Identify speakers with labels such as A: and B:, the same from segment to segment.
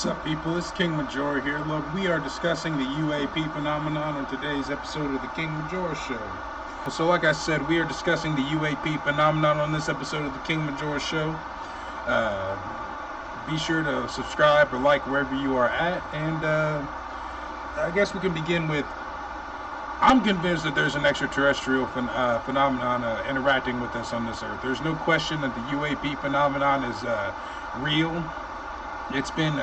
A: What's up, people? It's King Major here. Look, we are discussing the UAP phenomenon on today's episode of the King Major Show. So, like I said, we are discussing the UAP phenomenon on this episode of the King Major Show. Be sure to subscribe or like wherever you are at, and I guess we can begin with, I'm convinced that there's an extraterrestrial phenomenon interacting with us on this earth. There's no question that the UAP phenomenon is real. It's been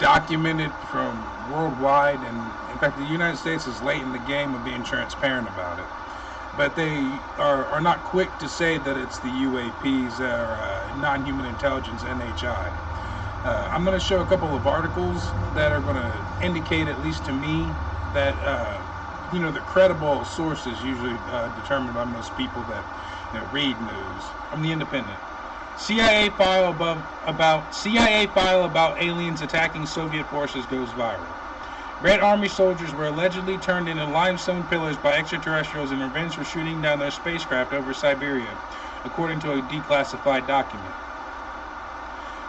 A: documented from worldwide, and in fact the United States is late in the game of being transparent about it. But they are not quick to say that it's the UAPs or non-human intelligence, NHI. I'm going to show a couple of articles that are going to indicate, at least to me, that the credible sources usually determined by most people that read news. From The Independent. CIA file about aliens attacking Soviet forces goes viral. Red Army soldiers were allegedly turned into limestone pillars by extraterrestrials in revenge for shooting down their spacecraft over Siberia, according to a declassified document.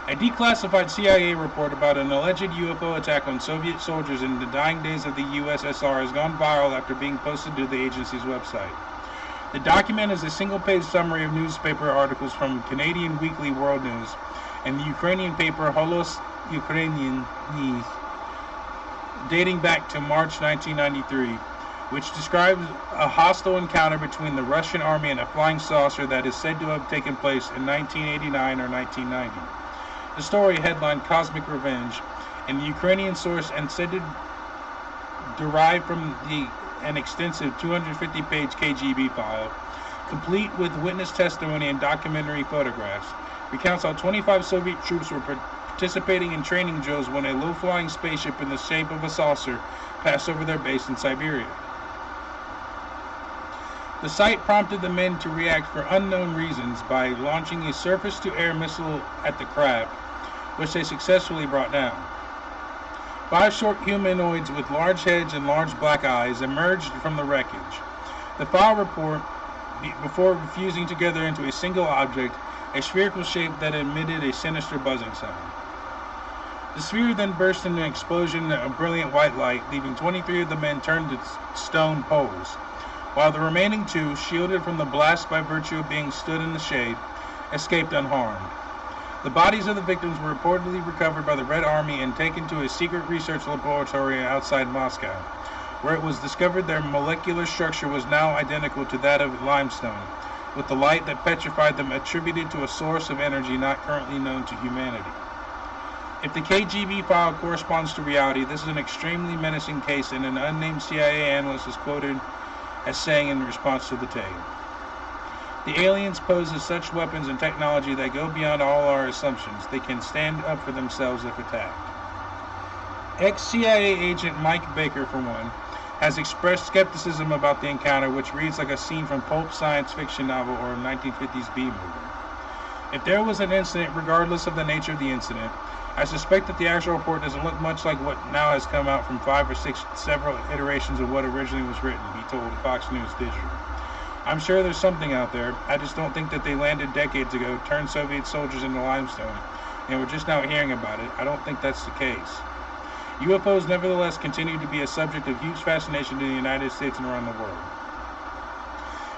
A: A declassified CIA report about an alleged UFO attack on Soviet soldiers in the dying days of the USSR has gone viral after being posted to the agency's website. The document is a single-page summary of newspaper articles from Canadian Weekly World News and the Ukrainian paper Holos Ukrainian, dating back to March 1993, which describes a hostile encounter between the Russian army and a flying saucer that is said to have taken place in 1989 or 1990. The story, headlined Cosmic Revenge, and the Ukrainian source and said to derive from an extensive 250-page KGB file, complete with witness testimony and documentary photographs, recounts how 25 Soviet troops were participating in training drills when a low-flying spaceship in the shape of a saucer passed over their base in Siberia. The site prompted the men to react for unknown reasons by launching a surface-to-air missile at the craft, which they successfully brought down. 5 short humanoids with large heads and large black eyes emerged from the wreckage. The file report, before fusing together into a single object, a spherical shape that emitted a sinister buzzing sound. The sphere then burst into an explosion of brilliant white light, leaving 23 of the men turned to stone poles, while the remaining 2, shielded from the blast by virtue of being stood in the shade, escaped unharmed. The bodies of the victims were reportedly recovered by the Red Army and taken to a secret research laboratory outside Moscow, where it was discovered their molecular structure was now identical to that of limestone, with the light that petrified them attributed to a source of energy not currently known to humanity. If the KGB file corresponds to reality, this is an extremely menacing case, and an unnamed CIA analyst is quoted as saying in response to the tape, "The aliens pose as such weapons and technology that go beyond all our assumptions. They can stand up for themselves if attacked." Ex-CIA agent Mike Baker, for one, has expressed skepticism about the encounter, which reads like a scene from pulp science fiction novel or a 1950s B movie. If there was an incident, regardless of the nature of the incident, I suspect that the actual report doesn't look much like what now has come out from 5 or 6 several iterations of what originally was written, he told Fox News Digital. "I'm sure there's something out there. I just don't think that they landed decades ago, turned Soviet soldiers into limestone, and we're just now hearing about it. I don't think that's the case." UFOs nevertheless continue to be a subject of huge fascination in the United States and around the world.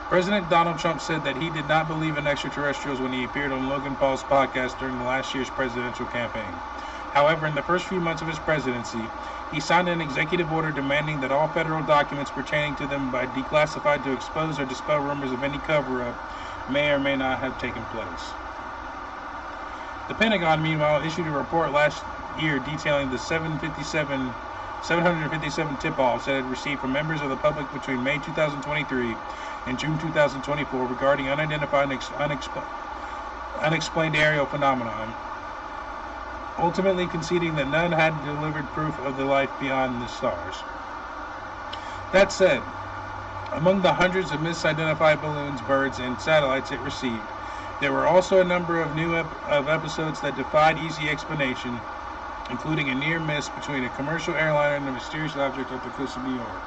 A: President Donald Trump said that he did not believe in extraterrestrials when he appeared on Logan Paul's podcast during the last year's presidential campaign. However, in the first few months of his presidency, he signed an executive order demanding that all federal documents pertaining to them be declassified to expose or dispel rumors of any cover-up may or may not have taken place. The Pentagon, meanwhile, issued a report last year detailing the 757 tip-offs it had received from members of the public between May 2023 and June 2024 regarding unidentified and unexplained aerial phenomenon, ultimately conceding that none had delivered proof of the life beyond the stars. That said, among the hundreds of misidentified balloons, birds, and satellites it received, there were also a number of new episodes that defied easy explanation, including a near miss between a commercial airliner and a mysterious object off the coast of New York.